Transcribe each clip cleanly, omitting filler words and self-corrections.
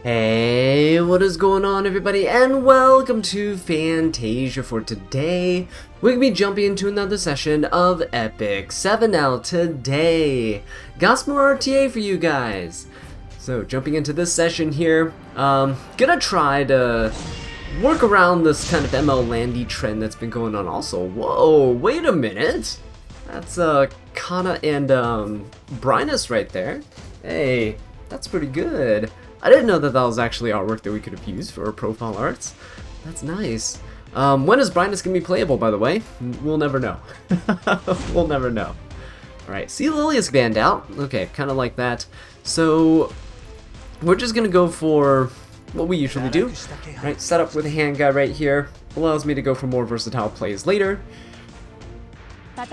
Hey, what is going on everybody, and welcome to Fantasia. For today, we're going to be jumping into another session of Epic 7L today. Got some more RTA for you guys. So, jumping into this session here, gonna try to work around this kind of ML Landy trend that's been going on also. Whoa, wait a minute! That's Kana and Brynus right there. Hey, that's pretty good. I didn't know that that was actually artwork that we could have used for our profile arts. That's nice. When is Brynus going to be playable, by the way? We'll never know. We'll never know. Alright, Sea Lily is banned out. Okay, kind of like that. So, we're just going to go for what we usually do. Right, set up with a hand guy right here. Allows me to go for more versatile plays later. Alright,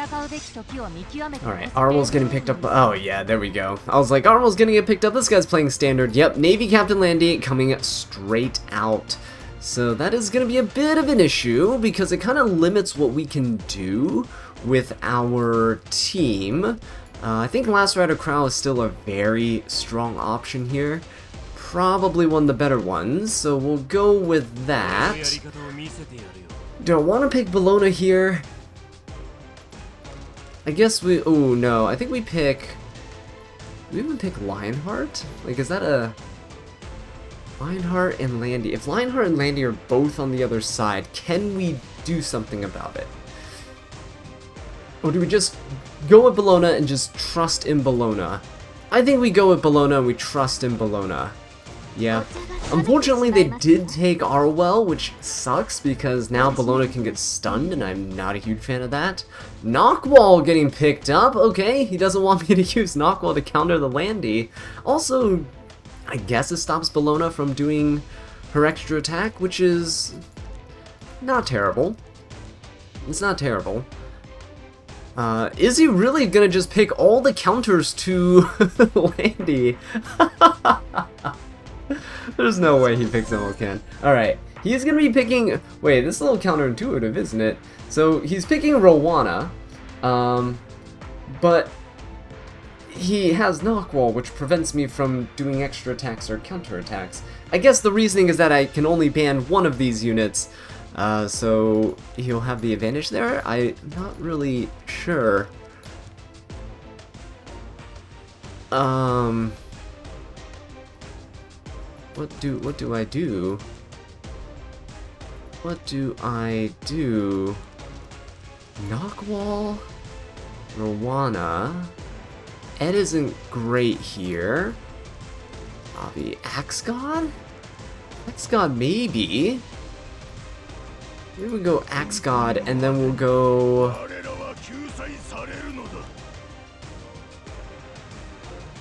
Arwell's getting picked up. Oh yeah, there we go. I was like, Arwell's gonna get picked up. This guy's playing standard. Yep, Navy Captain Landy coming straight out. So that is gonna be a bit of an issue because it kind of limits what we can do with our team. I think Last Rider Crow is still a very strong option here. Probably one of the better ones, so we'll go with that. Do I want to pick Bologna here? I guess we, oh no, I think we pick, do we even pick Lionheart? Like, is that a, Lionheart and Landy? If Lionheart and Landy are both on the other side, can we do something about it? Or do we just go with Bologna and just trust in Bologna? I think we go with Bologna and we trust in Bologna. Yeah. Unfortunately, they did take Arwell, which sucks because now Bologna can get stunned, and I'm not a huge fan of that. Knockwall getting picked up. Okay, he doesn't want me to use Knockwall to counter the Landy. Also, I guess it stops Bologna from doing her extra attack, which is not terrible. It's not terrible. Is he really gonna just pick all the counters to Landy? There's no way he picks MLK. Alright, he's gonna be picking... Wait, this is a little counterintuitive, isn't it? So, he's picking Rowana, but he has Knockwall, which prevents me from doing extra attacks or counterattacks. I guess the reasoning is that I can only ban one of these units, so he'll have the advantage there? I'm not really sure. What do I do? What do I do? Knockwall? Rowana? Ed isn't great here. The Axe God? Axe God maybe. Maybe we go Axe God and then we'll go...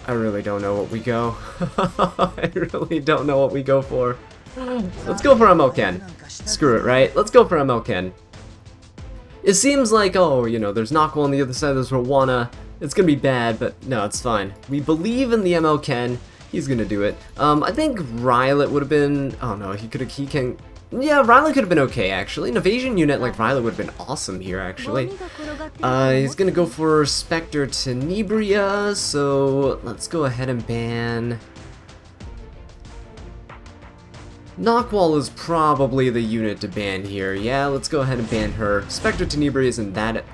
I really don't know what we go. I really don't know what we go for. Let's go for MLK. Screw it, right? Let's go for MLK. It seems like, oh, you know, there's Knockwall on the other side, there's Rowana. It's gonna be bad, but no, it's fine. We believe in the MLK. He's gonna do it. I think Rylet would have been... Oh no, he can... Yeah, Rylet could have been okay, actually. An evasion unit like Rylet would have been awesome here, actually. He's gonna go for Spectre Tenebria, so let's go ahead and ban... Knockwall is probably the unit to ban here. Yeah, let's go ahead and ban her. Spectre Tenebria isn't that,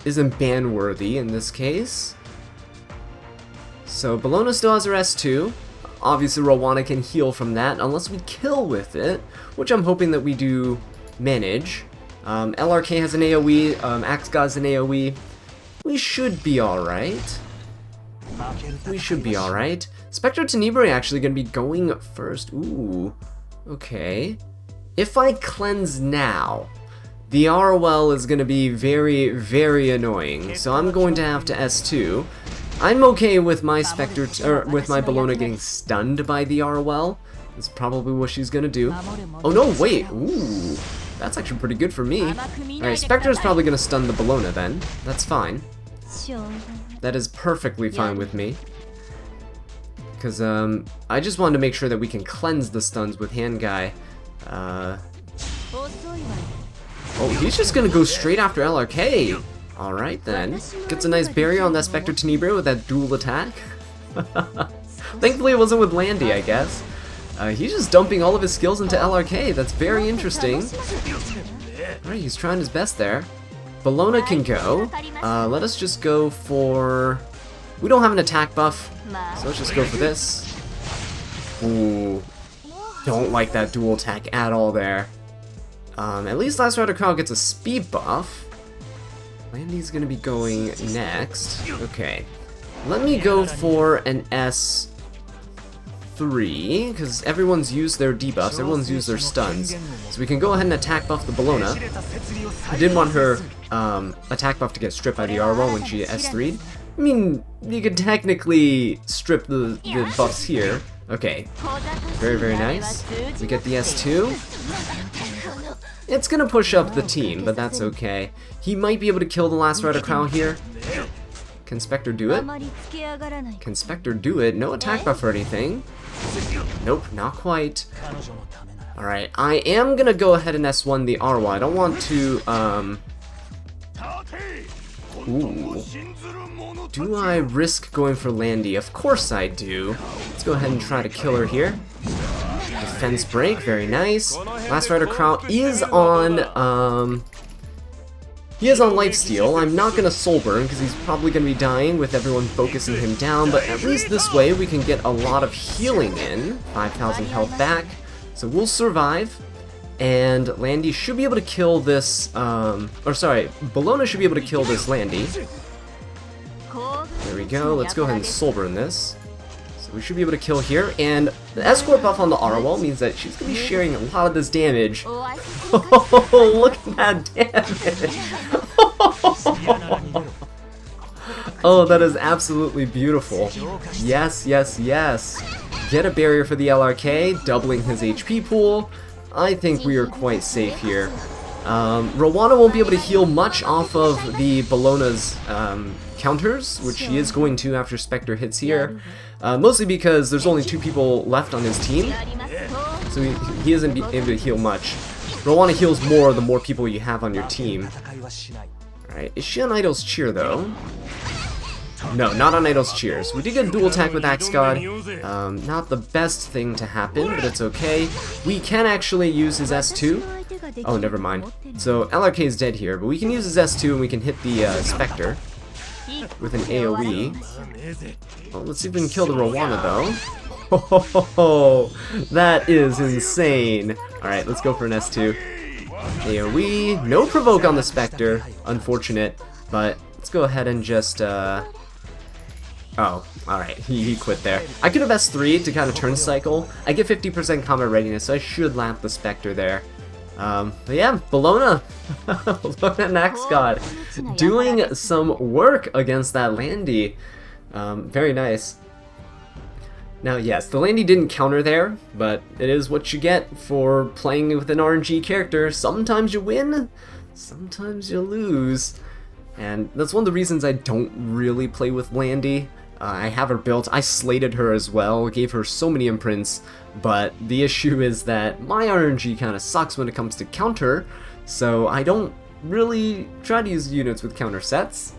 isn't ban-worthy in this case. So, Bologna still has her S2. Obviously, Rowana can heal from that, unless we kill with it, which I'm hoping that we do manage. LRK has an AoE, Axe God has an AoE. We should be alright. We should be alright. Spectre Tenebria actually going to be going first. Ooh, okay. If I cleanse now, the Arwell is going to be very, very annoying, so I'm going to have to S2. I'm okay with my Spectre, or with my Bologna getting stunned by the Arwell. That's probably what she's gonna do. Oh no, wait, ooh, that's actually pretty good for me. Alright, Spectre is probably gonna stun the Bologna then. That's fine. That is perfectly fine with me. Because, I just wanted to make sure that we can cleanse the stuns with Hand Guy. Oh, he's just gonna go straight after LRK. Alright then. Gets a nice barrier on that Spectre Tenebria with that dual attack. Thankfully it wasn't with Landy, I guess. He's just dumping all of his skills into LRK. That's very interesting. Alright, he's trying his best there. Bologna can go. Let us just go for... We don't have an attack buff, so let's just go for this. Ooh. Don't like that dual attack at all there. At least Last Rider Crow gets a speed buff. Landy's gonna be going next. Okay. Let me go for an S3, because everyone's used their debuffs, everyone's used their stuns. So we can go ahead and attack buff the Bologna. I didn't want her attack buff to get stripped by the R1 when she S3'd. I mean, you could technically strip the buffs here. Okay. Very, very nice. We get the S2. It's gonna push up the team, but that's okay. He might be able to kill the Last Rider Crown here. Can Spectre do it? Can Spectre do it? No attack buff or anything. Nope, not quite. Alright, I am gonna go ahead and S1 the R1. I don't want to, Ooh. Do I risk going for Landy? Of course I do. Let's go ahead and try to kill her here. Defense break, very nice. Last Rider Crow is on, he is on lifesteal. I'm not gonna soul burn because he's probably gonna be dying with everyone focusing him down, but at least this way we can get a lot of healing in. 5,000 health back, so we'll survive. And Landy should be able to kill this, Bologna should be able to kill this Landy. There we go, let's go ahead and soul burn this. So we should be able to kill here, and the escort buff on the Arwell means that she's going to be sharing a lot of this damage. Oh, look at that damage! Oh, that is absolutely beautiful. Yes, yes, yes. Get a barrier for the LRK, doubling his HP pool. I think we are quite safe here. Rowana won't be able to heal much off of the Bologna's counters, which he is going to after Spectre hits here. Mostly because there's only 2 people left on his team, so he isn't able to heal much. Rowana heals more the more people you have on your team. Alright, is she on Idol's Cheer though? No, not on Idol's Cheers. We did get a dual attack with Axe God. Not the best thing to happen, but it's okay. We can actually use his S2. Oh, never mind. So LRK is dead here, but we can use his S2 and we can hit the Spectre with an AoE. Well, let's see if we can kill the Rowana though. Oh, that is insane. Alright, let's go for an S2. AoE, no provoke on the Spectre. Unfortunate, but let's go ahead and just, oh, alright, he quit there. I could have S3'd to kind of turn cycle. I get 50% combat readiness, so I should lap the Spectre there. But yeah, Bologna, Bologna and Axe God doing some work against that Landy. Very nice. Now yes, the Landy didn't counter there, but it is what you get for playing with an RNG character. Sometimes you win, sometimes you lose. And that's one of the reasons I don't really play with Landy. I have her built, I slated her as well, gave her so many imprints, but the issue is that my RNG kind of sucks when it comes to counter, so I don't really try to use units with counter sets.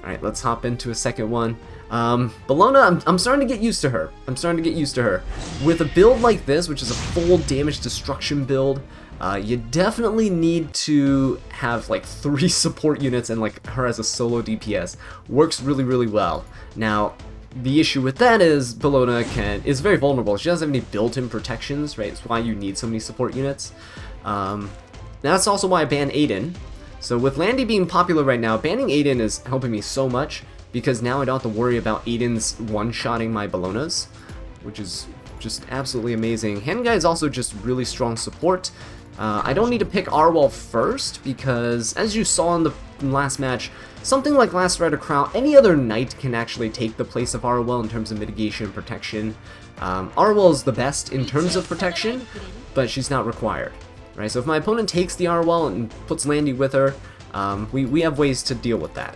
Alright, let's hop into a second one. Bologna, I'm starting to get used to her. I'm starting to get used to her. With a build like this, which is a full damage destruction build, you definitely need to have like 3 support units and like her as a solo DPS. Works really, really well. Now, the issue with that is Bologna is very vulnerable. She doesn't have any built-in protections, right? It's why you need so many support units. That's also why I banned Aiden. So with Landy being popular right now, banning Aiden is helping me so much because now I don't have to worry about Aiden's one-shotting my Bolognas, which is just absolutely amazing. Handguy is also just really strong support. I don't need to pick Arwell first because, as you saw in the last match, something like Last Rider Crown, any other knight can actually take the place of Arwell in terms of mitigation and protection. Arwell is the best in terms of protection, but she's not required. Right? So if my opponent takes the Arwell and puts Landy with her, we have ways to deal with that.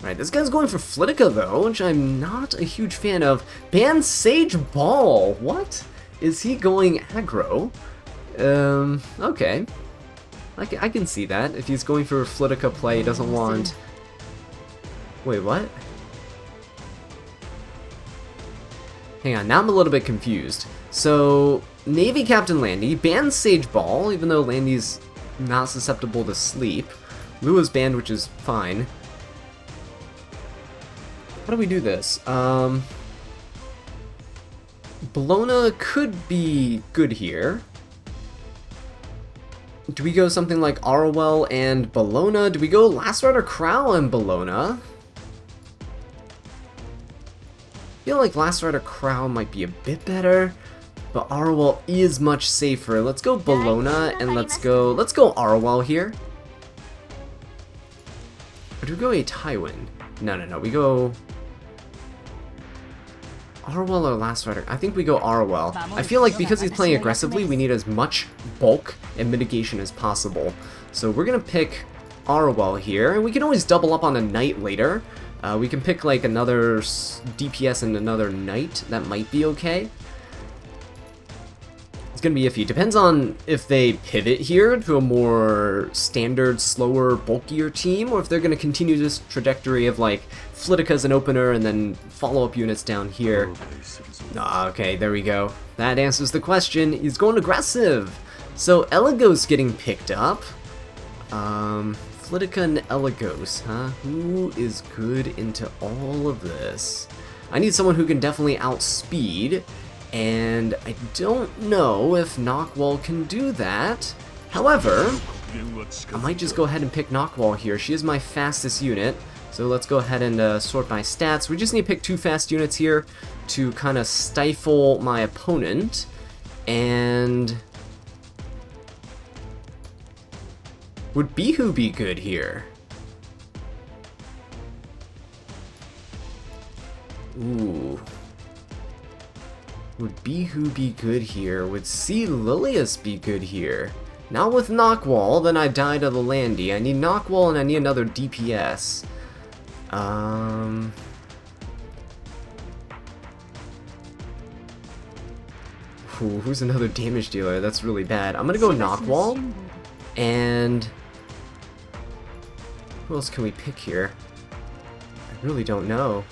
Right, this guy's going for Flitica though, which I'm not a huge fan of. Ban Sage Ball! What? Is he going aggro? Okay. I can see that. If he's going for a Flitica play, he doesn't want... Wait, what? Hang on, now I'm a little bit confused. So, Navy Captain Landy bans Sage Ball, even though Landy's not susceptible to sleep. Lua's banned, which is fine. How do we do this? Bologna could be good here. Do we go something like Arwell and Bologna? Do we go Last Rider Crow and Bologna? I feel like Last Rider Crow might be a bit better, but Arwell is much safer. Let's go Bologna and let's go Arwell here. Or do we go a Tywin? No, we go Arwell or Last Rider? I think we go Arwell. I feel like because he's playing aggressively, we need as much bulk and mitigation as possible. So we're gonna pick Arwell here, and we can always double up on a Knight later. We can pick like another DPS and another Knight. That might be okay. It's gonna be iffy. Depends on if they pivot here to a more standard, slower, bulkier team, or if they're gonna continue this trajectory of like Flitica as an opener and then follow-up units down here. Okay, there we go. That answers the question. He's going aggressive. So Eligos getting picked up. Flitica and Eligos, huh? Who is good into all of this? I need someone who can definitely outspeed. And I don't know if Knockwall can do that. However, I might just go ahead and pick Knockwall here. She is my fastest unit. So let's go ahead and sort by stats. We just need to pick 2 fast units here to kind of stifle my opponent. And would Bihu be good here? Ooh. Would Bihu be good here? Would C. Lilius be good here? Not with Knockwall, then I die to the Landy. I need Knockwall and I need another DPS. Ooh, who's another damage dealer? That's really bad. I'm gonna go Knockwall. And who else can we pick here? I really don't know.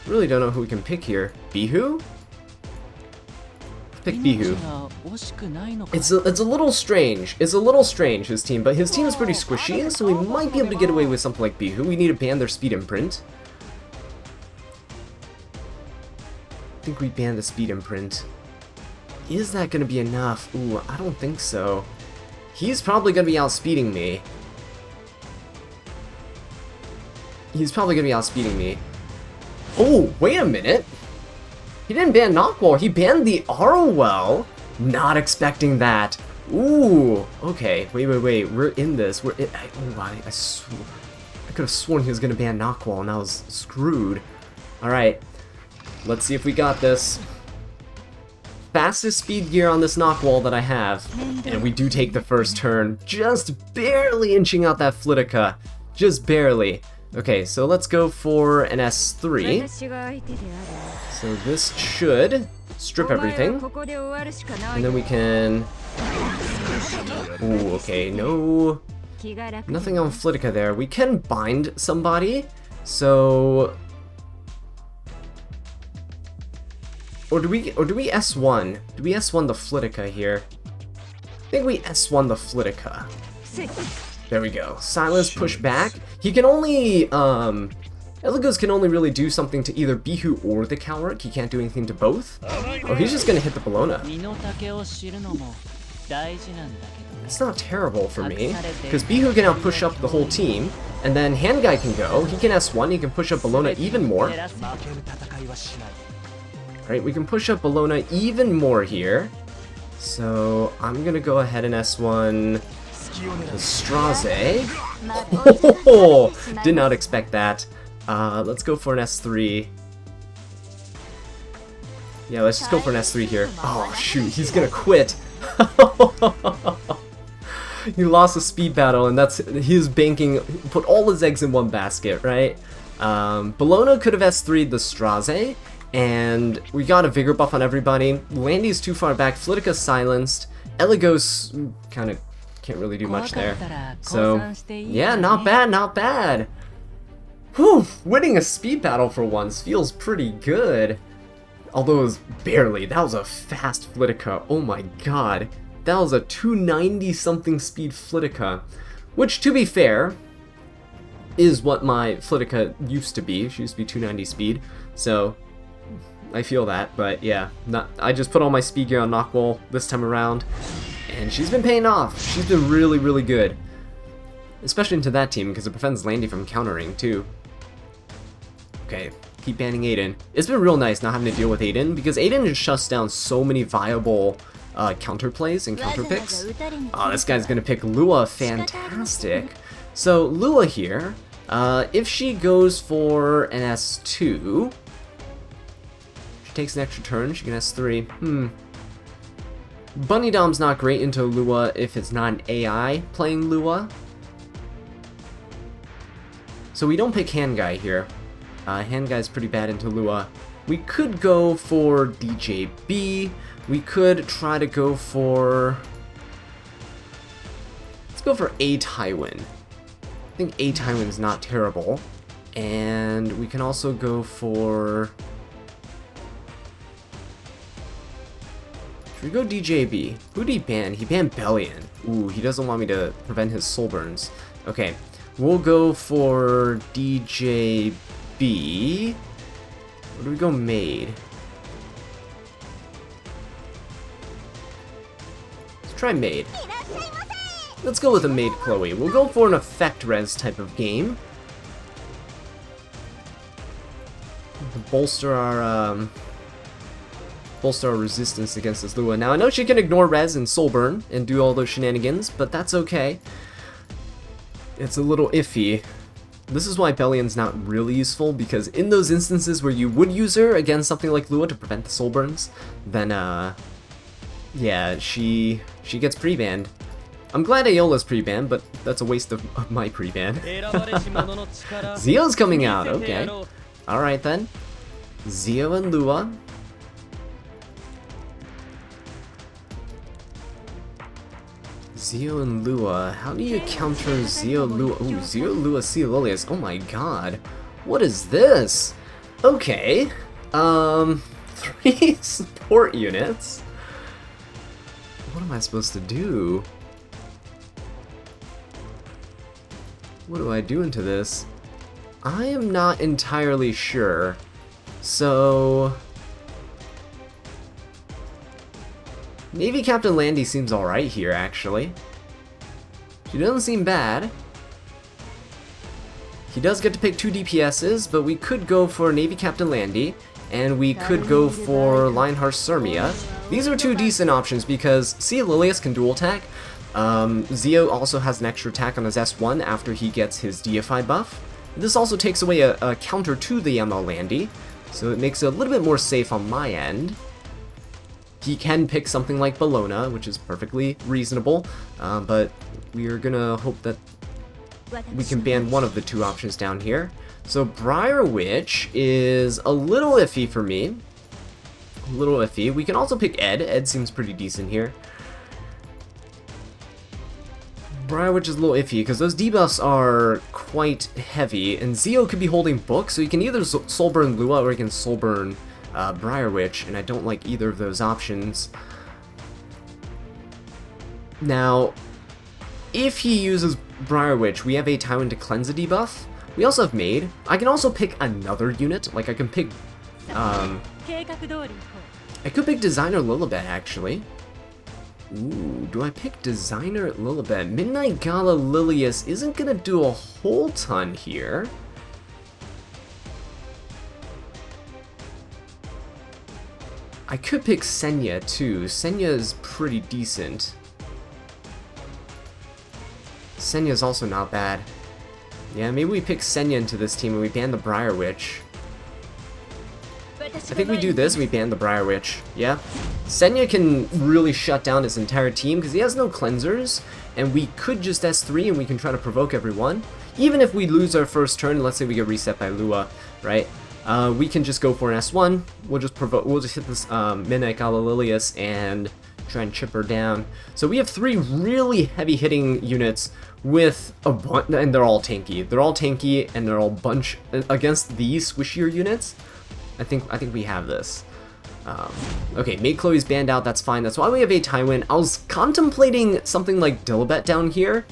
Really don't know who we can pick here. Bihu? Pick Bihu. It's a little strange. It's a little strange, his team, but his team is pretty squishy, so we might be able to get away with something like Bihu. We need to ban their speed imprint. I think we ban the speed imprint. Is that gonna be enough? Ooh, I don't think so. He's probably gonna be outspeeding me. Oh, wait a minute. He didn't ban Knockwall, he banned the Arwell. Not expecting that. Ooh, okay, wait, we're in this. I could have sworn he was gonna ban Knockwall and I was screwed. Alright, let's see if we got this. Fastest speed gear on this Knockwall that I have. And we do take the first turn, just barely inching out that Flitica. Just barely. Okay, so let's go for an S3. So this should strip everything. And then we can... Ooh, okay, no... Nothing on Flitica there. We can bind somebody, so... Or do we S1? Do we S1 the Flitica here? I think we S1 the Flitica. There we go. Silence, push back. He can only, Eligos can only really do something to either Bihu or the Cowrick. He can't do anything to both. Oh, he's just gonna hit the Bologna. It's not terrible for me, because Bihu can now push up the whole team, and then Handguy can go. He can S1, he can push up Bologna even more. Alright, we can push up Bologna even more here. So, I'm gonna go ahead and S1... the Straze. Oh, did not expect that. Let's go for an S3. Yeah, let's just go for an S3 here. Oh, shoot, he's gonna quit. He lost a speed battle, and he's banking, put all his eggs in one basket, right? Bologna could have S3'd the Straze, and we got a Vigor buff on everybody. Landy's too far back, Flitica's silenced, Eligos kind of can't really do much there. So, yeah, not bad, not bad. Whew, winning a speed battle for once feels pretty good. Although it was barely. That was a fast Flitica. Oh my god. That was a 290 something speed Flitica. Which, to be fair, is what my Flitica used to be. She used to be 290 speed. So, I feel that. But yeah, I just put all my speed gear on Knockball this time around. And she's been paying off. She's been really, really good. Especially into that team, because it prevents Landy from countering, too. Okay, keep banning Aiden. It's been real nice not having to deal with Aiden, because Aiden just shuts down so many viable counter plays and counter picks. Oh, this guy's gonna pick Lua. Fantastic. So, Lua here, if she goes for an S2, she takes an extra turn, she can S3. Bunny Dom's not great into Lua if it's not an AI playing Lua. So we don't pick Hand Guy here. Hand Guy's pretty bad into Lua. We could go for DJB. We could try to go for... Let's go for A Tywin. I think A Tywin's not terrible. And we can also go for... Should we go DJB? Who did he ban? He banned Bellion. Ooh, he doesn't want me to prevent his soul burns. Okay, we'll go for DJB. What do we go Maid? Let's try Maid. Let's go with a Maid Chloe. We'll go for an effect res type of game. To bolster our resistance against this Lua. Now I know she can ignore res and soul burn and do all those shenanigans, but that's okay. It's a little iffy. This is why Bellion's not really useful, because in those instances where you would use her against something like Lua to prevent the soul burns, then yeah, she gets pre-banned. I'm glad Aeola's pre-banned, but that's a waste of my pre-ban. Zio's coming out, okay. Alright then. Zio and Lua. Zio and Lua. How do you counter Zio Lua? Ooh, Zio Lua Ceolilius. Oh my god. What is this? Okay. 3 support units. What am I supposed to do? What do I do into this? I am not entirely sure. So... Navy Captain Landy seems alright here, actually. She doesn't seem bad. He does get to pick 2 DPSs, but we could go for Navy Captain Landy, and we could go for Lionheart Sirmia. These are 2 decent options because Ceolilius can dual attack. Zio also has an extra attack on his S1 after he gets his Deify buff. This also takes away a counter to the ML Landy, so it makes it a little bit more safe on my end. He can pick something like Bellona, which is perfectly reasonable, but we are gonna hope that we can ban one of the 2 options down here. So Briar Witch is a little iffy for me. A little iffy. We can also pick Ed. Ed seems pretty decent here. Briar Witch is a little iffy because those debuffs are quite heavy, and Zio could be holding Book, so you can either Soul Burn Lua or you can Soul Burn Briar Witch, and I don't like either of those options. Now, if he uses Briar Witch, we have a Tywin to cleanse a debuff. We also have Maid. I can also pick another unit, like I can pick, I could pick Designer Lilibet, actually. Ooh, do I pick Designer Lilibet? Midnight Gala Lilius isn't gonna do a whole ton here. I could pick Senya too. Senya is pretty decent. Senya is also not bad. Yeah, maybe we pick Senya into this team and we ban the Briar Witch. I think we do this and we ban the Briar Witch. Yeah. Senya can really shut down his entire team because he has no cleansers, and we could just S3 and we can try to provoke everyone. Even if we lose our first turn, let's say we get reset by Lua, right? We can just go for an S1. We'll just hit this Midnight Gala Lilius and try and chip her down. So we have 3 really heavy hitting units with a bunch, and they're all tanky. They're all tanky and they're all bunch against these squishier units. I think we have this. Okay, Maid Chloe's banned out, that's fine. That's why we have a Tywin. I was contemplating something like Dilibet down here,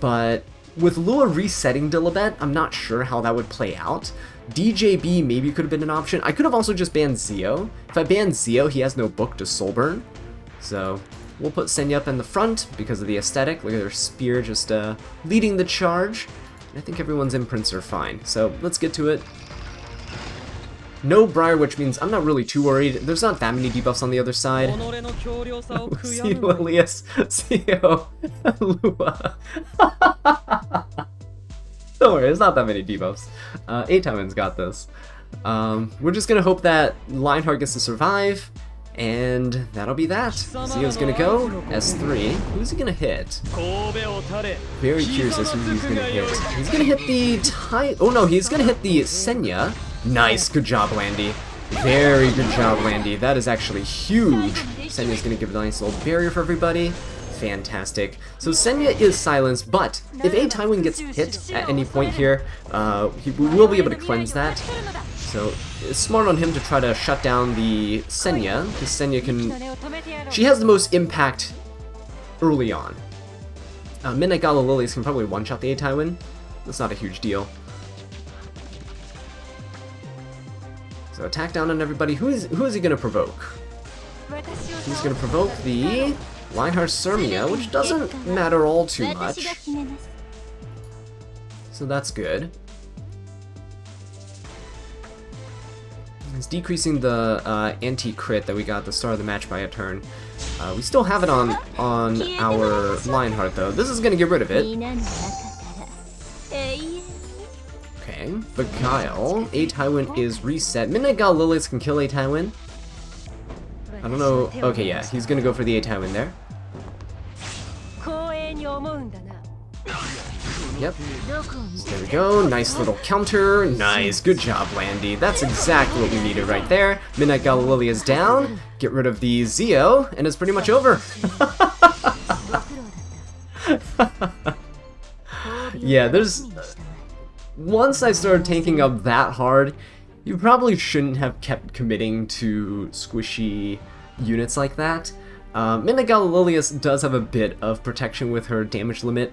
but with Lua resetting Dilibet, I'm not sure how that would play out. DJB maybe could have been an option. I could have also just banned Zio. If I ban Zio, he has no book to Soulburn. So we'll put Senya up in the front because of the aesthetic. Look at her spear just leading the charge. And I think everyone's imprints are fine. So let's get to it. No Briar, which means I'm not really too worried. There's not that many debuffs on the other side. See Lilius, Zio, Lua. Don't worry, there's not that many debuffs. Tywin's got this. We're just gonna hope that Lionheart gets to survive, and that'll be that. Zio's gonna go, S3. Who's he gonna hit? Very curious as to who he's gonna hit. He's gonna hit the oh no, he's gonna hit the Senya. Nice, good job, Landy. Very good job, Landy. That is actually huge. Senya's gonna give a nice little barrier for everybody. Fantastic. So Senya is silenced, but if a Tywin gets hit at any point here, we will be able to cleanse that. So it's smart on him to try to shut down the Senya, because Senya can... She has the most impact early on. Midnight Gala Lilies can probably one-shot the a Tywin. That's not a huge deal. So attack down on everybody. Who is he going to provoke? He's going to provoke the Lionheart Sirmia, which doesn't matter all too much. So that's good. It's decreasing the anti-crit that we got at the start of the match by a turn. We still have it on our Lionheart though. This is going to get rid of it. Okay, Beguile. A Tywin is reset. Midnight Gala Lilies can kill a Tywin. I don't know. Okay, yeah, he's gonna go for the a Tywin there. Yep. So there we go. Nice little counter. Nice. Good job, Landy. That's exactly what we needed right there. Midnight Gala Lily is down. Get rid of the Zio, and it's pretty much over. Yeah, there's... Once I started tanking up that hard, you probably shouldn't have kept committing to squishy units like that. Midnight Gala Lilius does have a bit of protection with her damage limit,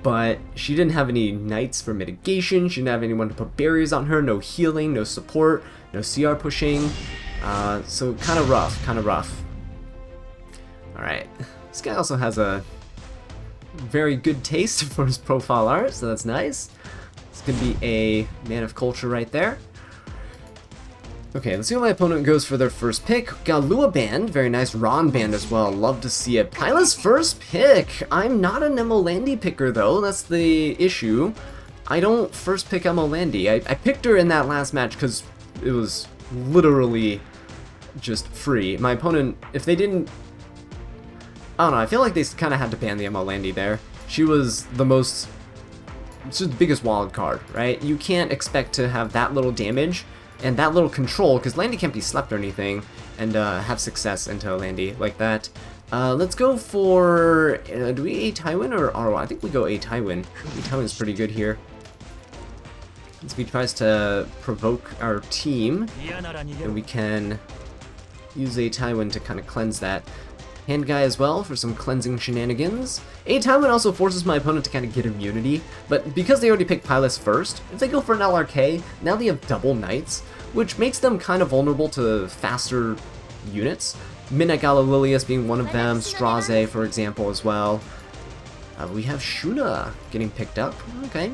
but she didn't have any knights for mitigation, she didn't have anyone to put barriers on her, no healing, no support, no CR pushing, so kind of rough. Alright, this guy also has a very good taste for his profile art, so that's nice. It's gonna be a Man of Culture right there. Okay, let's see what my opponent goes for their first pick. Got Lua banned, very nice. Ron banned as well, love to see it. Pyla's first pick. I'm not an Emo Landy picker though, that's the issue. I don't first pick Emo Landy. I picked her in that last match because it was literally just free. My opponent, if they didn't... I don't know, I feel like they kind of had to ban the Emo Landy there. She was the most... It's just the biggest wild card, right? You can't expect to have that little damage and that little control, because Landy can't be slept or anything, and have success into Landy like that. Let's go for... do we a Tywin or Arwa? I think we go a Tywin. A Tywin's pretty good here. As he tries to provoke our team, and we can use a Tywin to kind of cleanse that. Hand guy as well for some cleansing shenanigans. A Tywin also forces my opponent to kind of get immunity, but because they already picked Pylus first, if they go for an LRK, now they have double knights, which makes them kind of vulnerable to faster units. Midnight Gala Lilius being one of them, Straze for example as well. We have Shuna getting picked up, okay.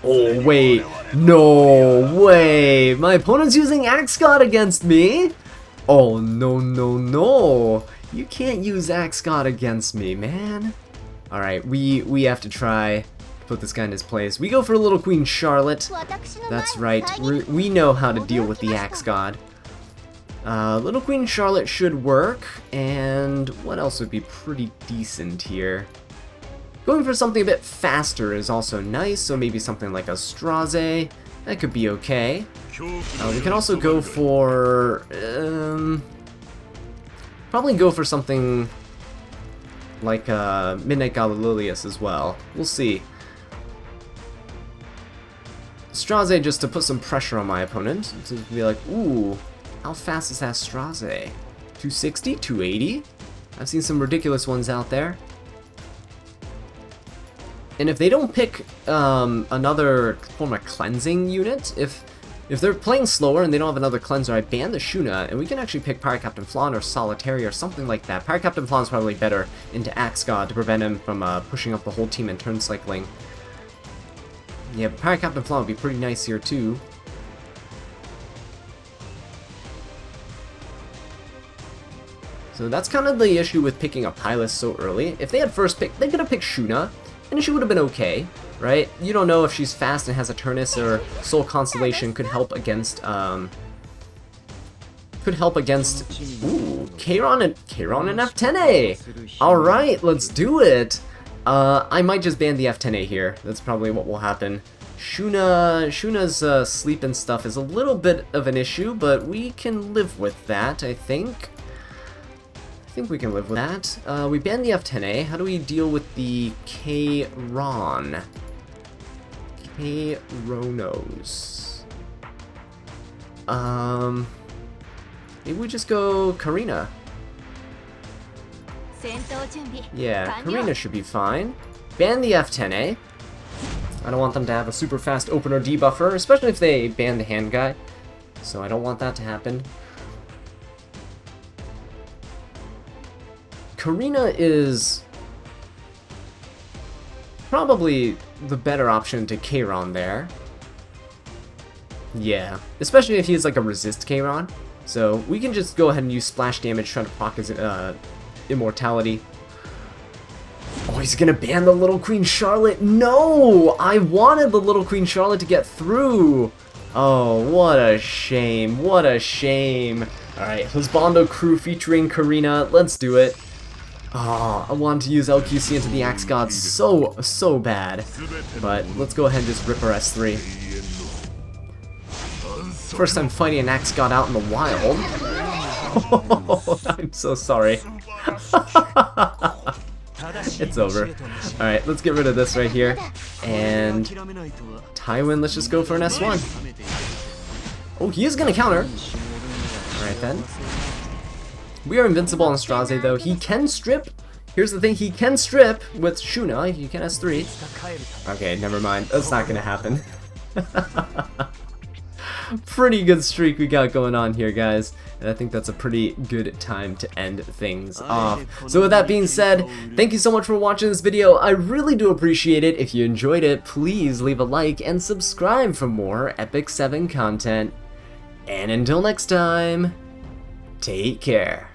Oh wait, no way! My opponent's using Axe God against me? Oh, no. You can't use Axe God against me, man. Alright, we have to try to put this guy in his place. We go for Little Queen Charlotte. That's right. We know how to deal with the Axe God. Little Queen Charlotte should work. And what else would be pretty decent here? Going for something a bit faster is also nice, so maybe something like a Straze. That could be okay. We can also go for... probably go for something like Midnight Gala Lilius as well. We'll see. Straze just to put some pressure on my opponent. To be like, ooh, How fast is that Straze? 260? 280? I've seen some ridiculous ones out there. And if they don't pick another form of cleansing unit, if they're playing slower and they don't have another cleanser, I ban the Shuna, and we can actually pick Pirate Captain Flan or Solitary or something like that. Pirate Captain Flan's probably better into Axe God to prevent him from pushing up the whole team and turn cycling. Yeah, Pirate Captain Flan would be pretty nice here too. So that's kind of the issue with picking a Pylus so early. If they had first pick, they could have picked Shuna, and she would have been okay. Right? You don't know if she's fast and has a Turnus or Soul Constellation could help against, ooh, Kairon and F10A! Alright, let's do it! I might just ban the F10A here. That's probably what will happen. Shuna's sleep and stuff is a little bit of an issue, but we can live with that, I think. I think we can live with that. We ban the F10A. How do we deal with the Kairon? Kaironos. Maybe we just go Karina. Yeah, Karina should be fine. Ban the F10A. I don't want them to have a super fast opener debuffer, especially if they ban the hand guy. So I don't want that to happen. Karina is probably the better option to Kairon there. Yeah, especially if he's like a resist Kairon. So we can just go ahead and use splash damage, trying to proc his immortality. Oh, he's gonna ban the Little Queen Charlotte. No! I wanted the Little Queen Charlotte to get through. Oh, what a shame. What a shame. Alright, Husbando crew featuring Karina. Let's do it. Oh, I wanted to use LQC into the Axe God so bad. But let's go ahead and just rip our S3. First time fighting an Axe God out in the wild. I'm so sorry. It's over. Alright, let's get rid of this right here. And Tywin, let's just go for an S1. Oh, he is going to counter. Alright then. We are invincible on Straze though. He can strip. Here's the thing, he can strip with Shuna. He can S3. Okay, never mind. That's not gonna happen. Pretty good streak we got going on here, guys. And I think that's a pretty good time to end things off. So with that being said, thank you so much for watching this video. I really do appreciate it. If you enjoyed it, please leave a like and subscribe for more Epic 7 content. And until next time, take care.